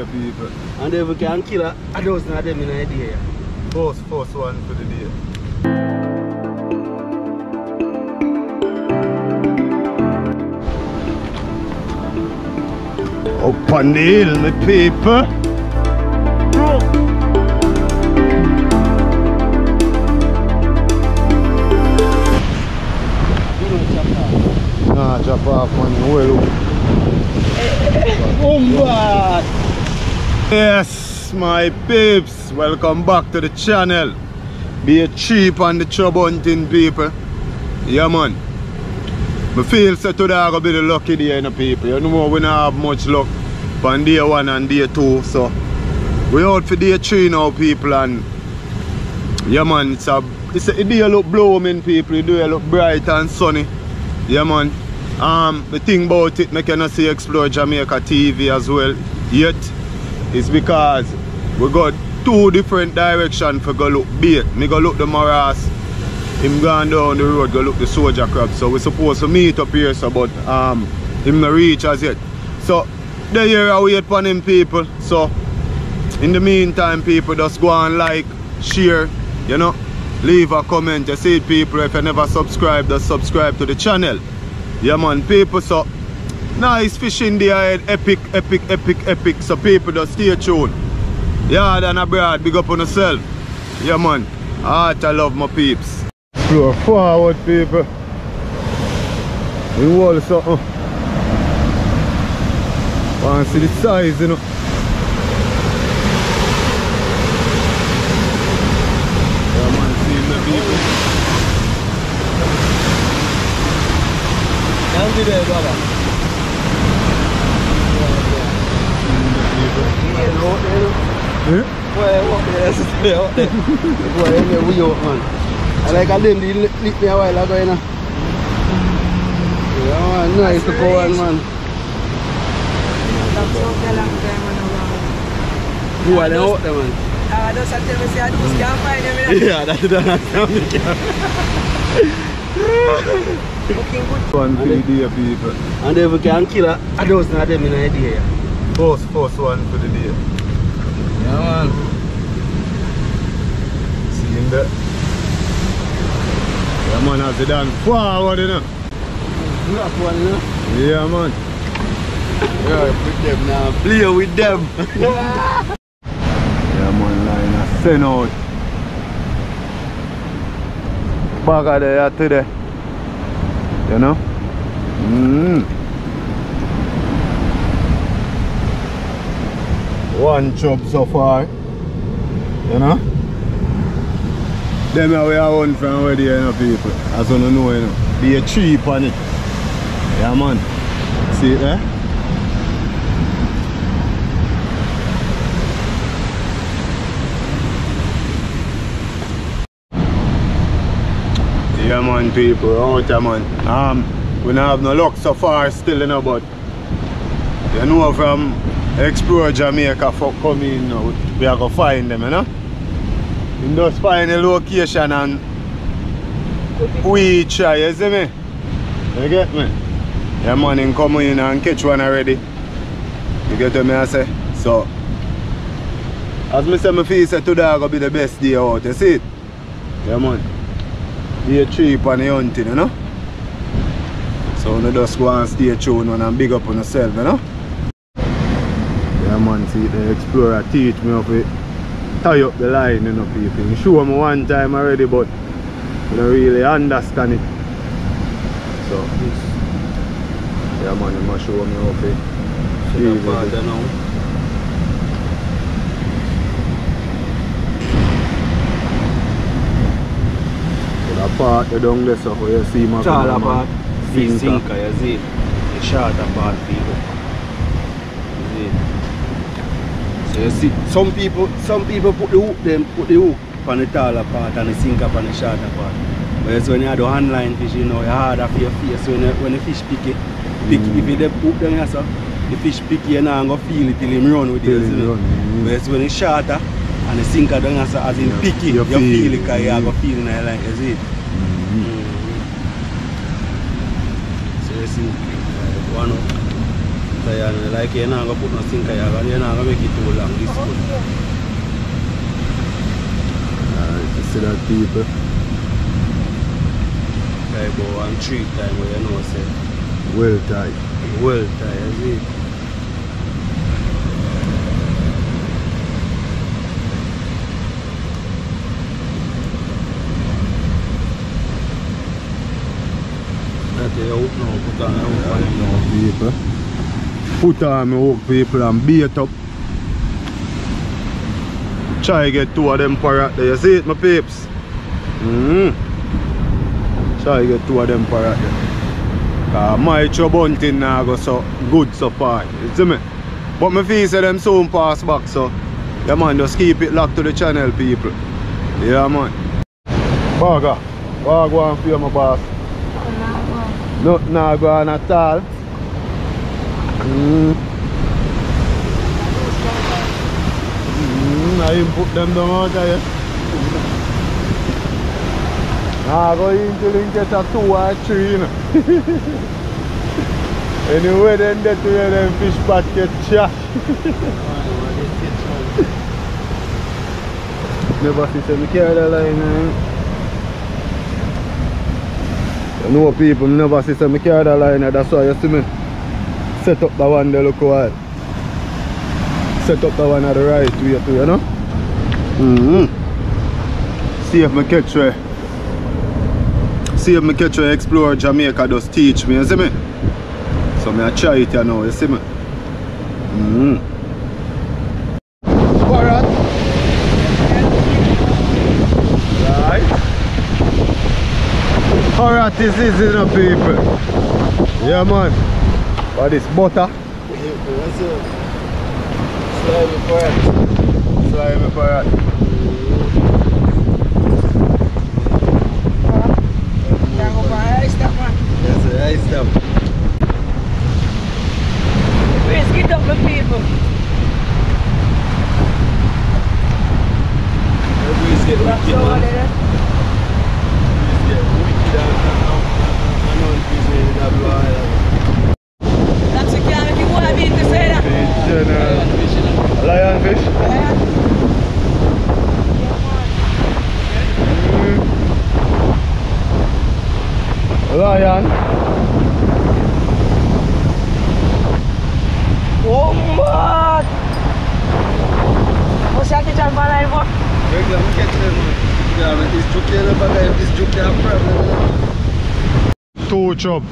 day, people. And if we can kill a dozen of them in a day. First one for the day. Up on the hill, my people. Nah, chop off man, well. Yes, my peeps, welcome back to the channel. Be cheap on the chub hunting, people. Yeah, man. I feel so today I gonna be the lucky day, you know, people. You know, we don't have much luck on day 1 and day 2, so we out for day 3 now, people. And yeah, man, it's a day look blooming, people. The day look bright and sunny. Yeah, man. The thing about it, I cannot see Explore Jamaica TV as well yet. It's because we got 2 different directions for go look bait. Me go look the morass, him going down the road go look the soldier crab. So we're supposed to meet up here, so but him not reach as yet. So the here I wait for him, people. So in the meantime, people, just go and like, share, you know, leave a comment. You see it, people. If you never subscribe, just subscribe to the channel. Yeah, man, people. So nice fishing there, epic. So people, just stay tuned. Yeah, then abroad, big up on yourself. Yeah, man. I love my peeps. Explore forward, people. We wall something. Want to see the size, you know. Yeah, man, see the people. Down to there, brother. I like a limb, they lit me a while ago, you know. Yeah, man, nice to go on, man. Who are they out there, man? Those are the ones that can't find them. Yeah, that's the Looking good. One for the day, people. And if we can kill a dozen of them in a day. First one for the day. Yeah, man. See him there. Yeah, man, as they done forward, you know. That one, you know? Yeah, man. Yeah, with them now. Play with them. Yeah, man, line a send out. Back of there today. You know? One chop so far. You know? Them are we are on from where they are, you know, people. As you know, you know. Be a cheap on it. Yeah, man. See it there? Yeah, man, people, out there, man. We don't have no luck so far still, you know, but you know, from Explore Jamaica for coming now, we are going to find them, you know. You just find a location and we try, you see me? You get me? Yeah, man, in come in and catch one already. You get what I say? So, as I say, I feel that today is going to be the best day out, you see it? Yeah, man. Be cheap on the hunting, you know? So you just go and stay tuned and big up on yourself, you know? Yeah, man, see the Explorer teach me how to tie up the line, you know, people. He showed me one time already, but I don't really understand it. So, yeah, man, he must show me how to See the part now. the part down there, so you see my Chala part, sinker, you see. The shorter part, people. You see. So you see, some people put the hook on the taller part and the sinker on the shorter part. But when you do handline fish, you know, it's harder for your face. So when the fish pick it, if you hook them here, so the fish pick it, you're not going to feel it till him run with it. But when it's shorter and the sinker down here, so as in pick it, you feel it because you're going to feel it in the line, you see it. So you see, one up. water here. Like you're not going to put no sink here and you're not going to make it too long. This good. Alright, you see that people? Like about 1 3 time where you know say. Well tight. Well tight, you see. Put on people. Put on my hook people and bait up. Try get 2 of them parrot there. You see it my peeps? Try get 2 of them parrot there. My bunting now go so good so far. You see me? But my feel say them soon pass back, so yeah man, just keep it locked to the channel people. Yeah man. Burger. Go on for my boss. Nothing not going at all. I didn't put them down out here. Now go in till you get a 2 or 3, you know. Anyway, then get to where them fish pot get trash. Never see some carry the line. You know people, never see some carry the line, that's why you see me set up the one they look wild. Set up the one at the right way too, you know? See if me catch way. See if me catch way explore Jamaica just teach me, you see me? So me I try it you know, you see me? Parrot. Right. Parrot is easy enough people. Yeah man. But this butter. What's up? Slimy parrot. Slimy parrot. That's a nice stuff. Please get up the people. Please get wicked, man. Please get wicked and non-busy that wild. That's a can if you want to be to say that. Lionfish. Lion. Oh man! What's that the jump line for? We're going to catch them. Yeah, this juke here, if this juke here, problem. 2 chop.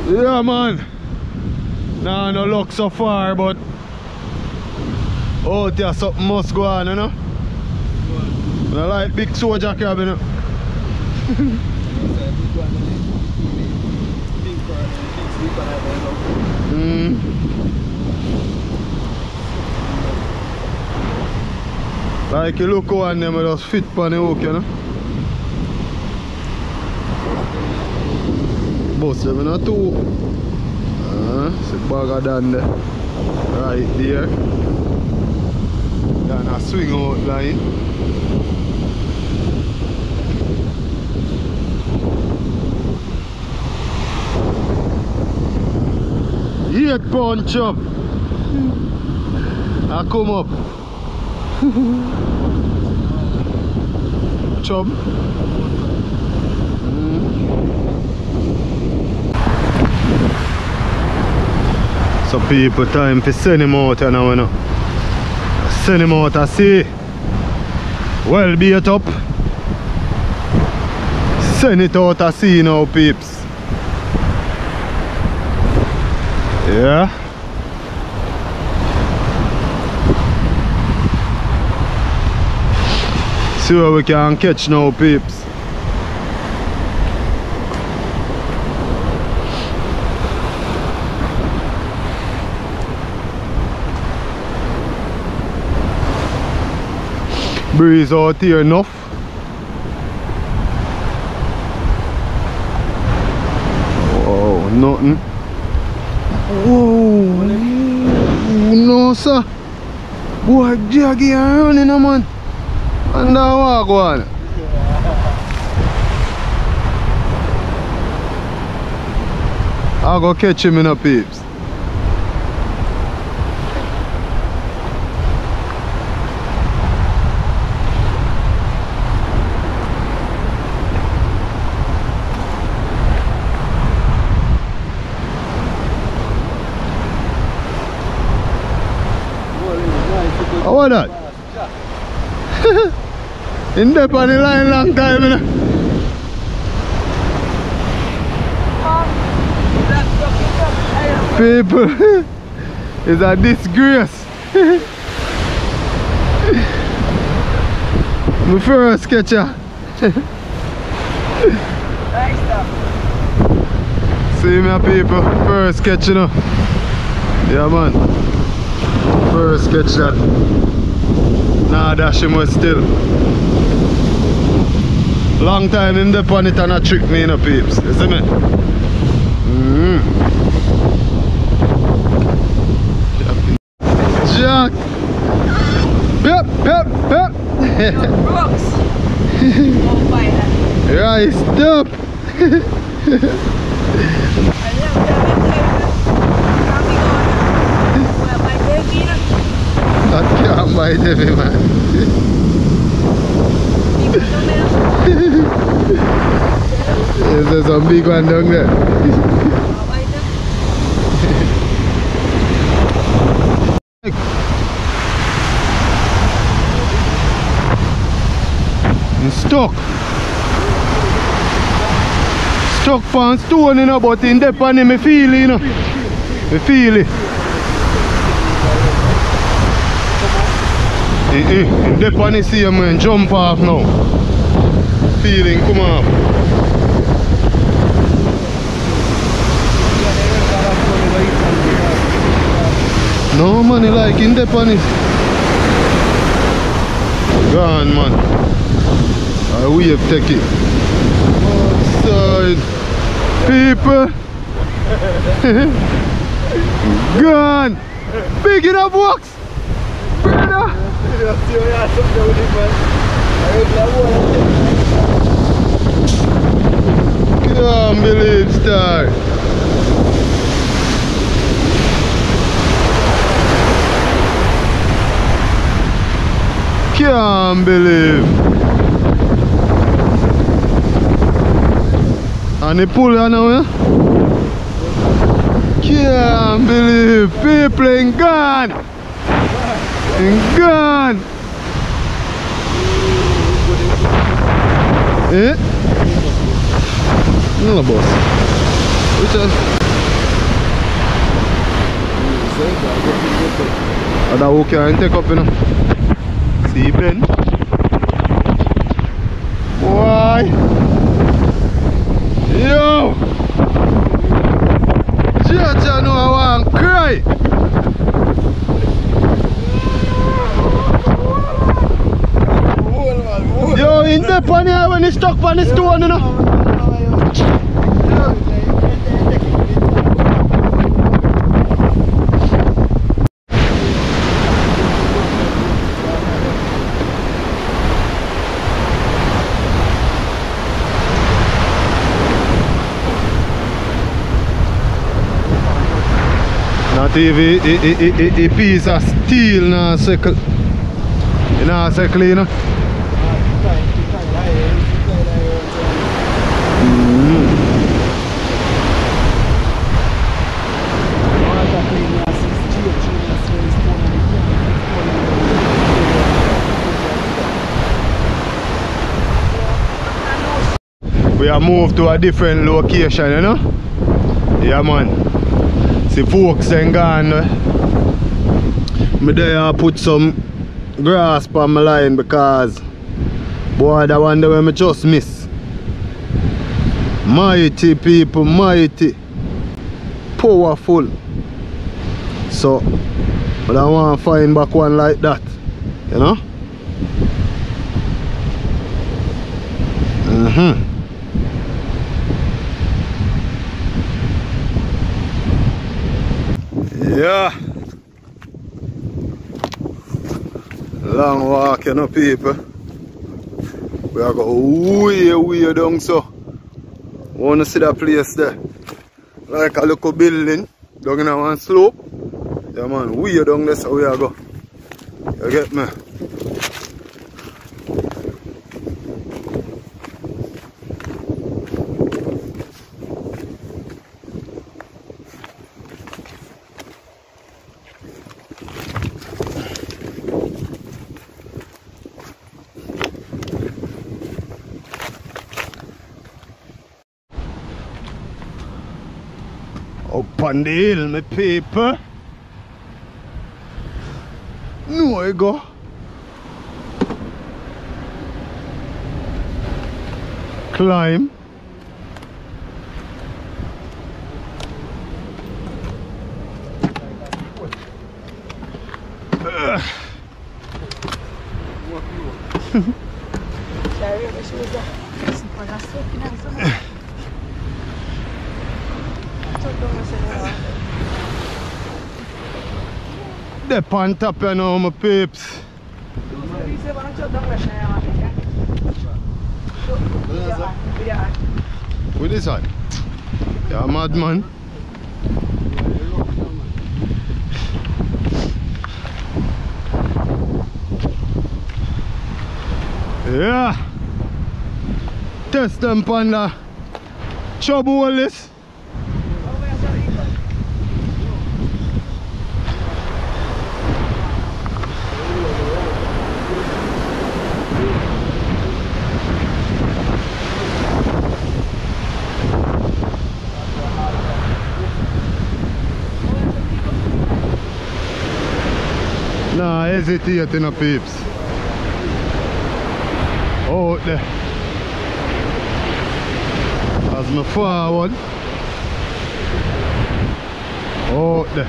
Yeah man. Nah, no luck so far, but oh, there's something must go on, you know? I like big soldier crab, you know? Like you look on them, just fit on the hook, you know? Bust them in a 2. See bagger down there. Right there. Then a swing out line. Eight pound chop. I come up. Chop. So people, time to send him out now, you know. Send him out to sea. Well bait up. Send it out to sea now, peeps. Yeah. See what we can catch now, peeps. Breeze out here enough. Oh, nothing. Whoa, no sir. Boy, jaggy and running, man. And that walk one. I'll go catch him in a peeps. How was that? In there on the line long time, you know? People, it's a disgrace. My first catcher. See me people, first catch, you know. Yeah man. First catch that. Nah, dash him was still. Long time in the pon it and a trick me in a peeps. You see me? Jack! Yep, yep, yep! Brooks! Right, stop! I can't buy Debbie, man. There's some big one down there. Stuck on stone, you know, but in the pan, I feel it, you know. I feel it. In the pan, I see him man, jump off now. Feeling come off. No man, like in the pan is gone, man. I wave take it. Outside people. Gone. Big enough box, brother. Can't believe star. Can't believe. And they pull her now, yeah? Can't believe people in gone. In gone. Eh? No, boss. Which one? That okay and take up, you know. See Ben? Why? Yo! Jaja know I want to cry! Yo, in the pan here when he stuck on the stone, you know? Not even a piece of steel in a circle, you know? We have moved to a different location, you know? Yeah man. See folks and gone. Me there I put some grass on my line because boy that one where me just miss. Mighty people, mighty. Powerful. So but I want to find back one like that. You know? Yeah, long walk, you know, people. We are going way down, so I want to see that place there. like a little building down in one slope. Yeah man, we are down there so we are go. You get me? Up on the hill, my people. No, I go. Climb. They're on top you know, my peeps. With this one? Yeah, madman. Yeah. Test them on the chub this. Nah, hesitate in a peeps. Out there. As me forward. Out there.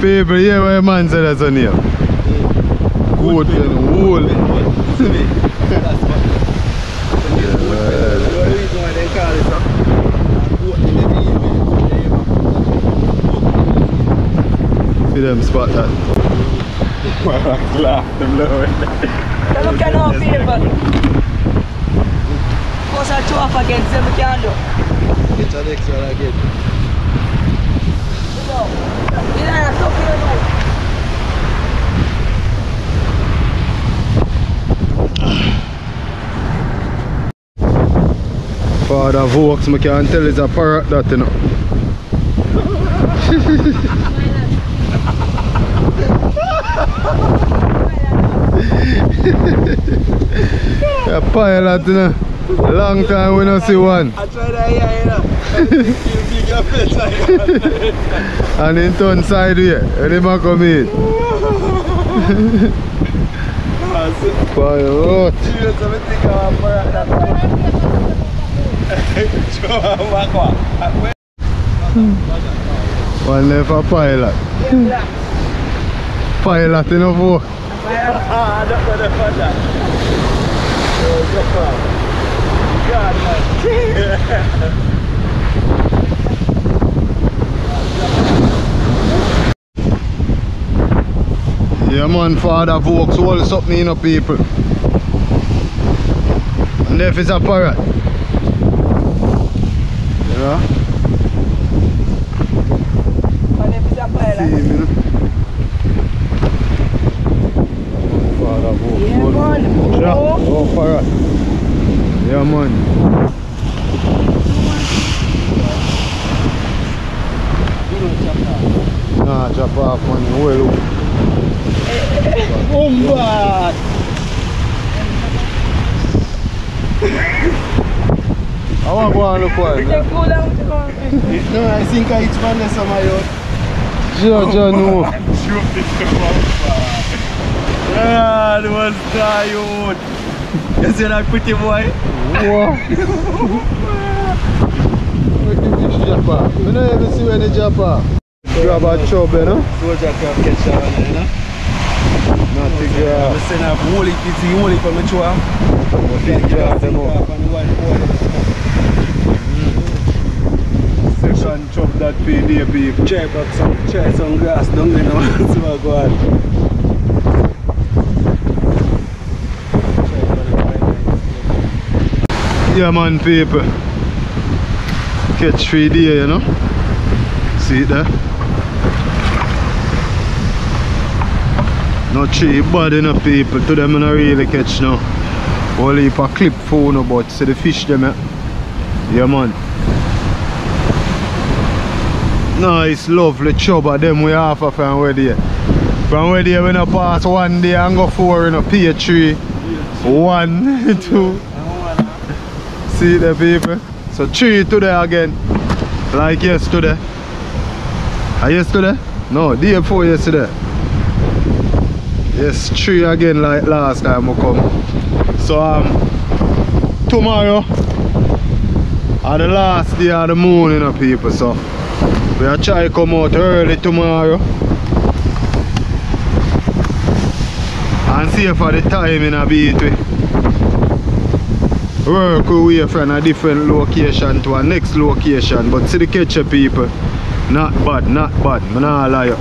People, yeah, where man said that's on here. Good and wool. See them spot that. Laugh them low. Look at our people. Cause I two off again, so we can do. Get your next one again. Father of Oaks, I can't tell it's a parrot that you know. A pilot you know. Long time we don't see one. I tried that here, you know. And in turn side here, when they might come in. Pilot. One left a pilot. Pilot in a boat. I don't know the father. God, man. Yeah man, Father Vokes, hold something in the people. left is a parrot. Yeah. On left is a parrot. See him, you know. Yeah, man. Yeah. Oh, parrot. Yeah, man. Nah, chop off, man. Well, Bad. I want to go and look wild. It's a cool out to go. No, I think I each man some of you. Sure, no. Yeah, the one's tired. You see that pretty boy? What? Where the fish jump off? I don't ever see when they jump off. Grab a chub, you know? Soldier can catch that one, you know? Not to grab. I'm saying I've hold it, it's the only for me to have. Big grab them up. Section chub that PD beef. Try some grass down there now. So I go on. Yeah, man, people. Catch 3 days, you know? See it there? No cheap body, no people. To them, I don't really catch now. Only if I clip phone, but see the fish, them, yeah, man. Nice, lovely chub of them we half of from where they. From where they, when I pass 1 day and go 4 in a pay 3. 1, 2. See the people. So 3 today again. Like yesterday. Yesterday? No, day before yesterday. Yes, 3 again like last time we come. So tomorrow are the last day of the moon, you know, people. So we are trying to come out early tomorrow and see for the time in a beat. Work away from a different location to a next location, but see the catcher, people. Not bad, not bad. I'm not lie.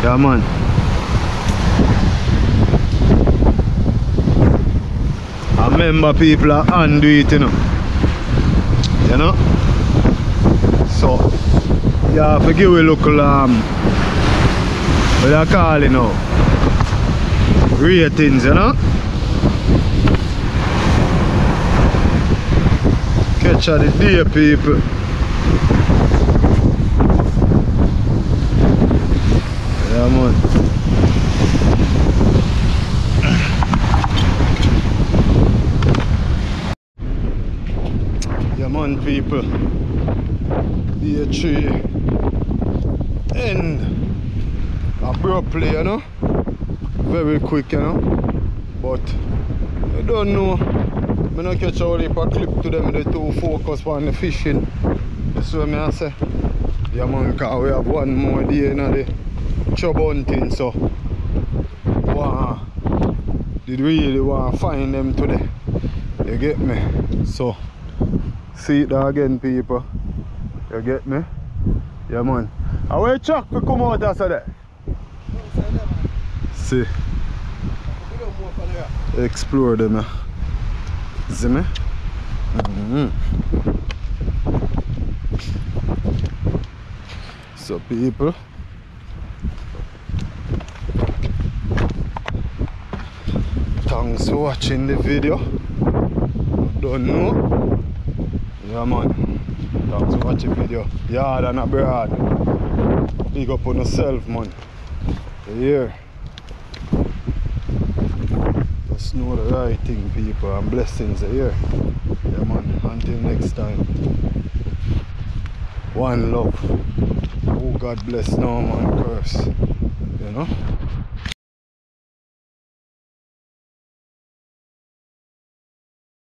Yeah, man. I remember people are undo it, you know. You know? So, yeah, forgive me local what I call it now? Ratings, you know? Catch of the day, people. Yeah, man. Yeah, man, people. Day 3 end abruptly, you know. Very quick, you know. But I don't know. I don't catch a whole heap of clip to them, they too focus on the fishing. That's what I say. Yeah, man, because we have 1 more day in the chub hunting, so did really want to find them today. You get me? So see it there again, people. You get me? Yeah, man. I will chuck to come out after that. See. Explore them. See me? So, people. Thanks for watching the video. Don't know? Yeah, man. Thanks for watching the video. Yard and abroad. Big up on yourself, man. Yeah. Just know the right thing, people, and blessings are here. Yeah, man. Until next time. One love. Oh, God bless, no man curse. You know?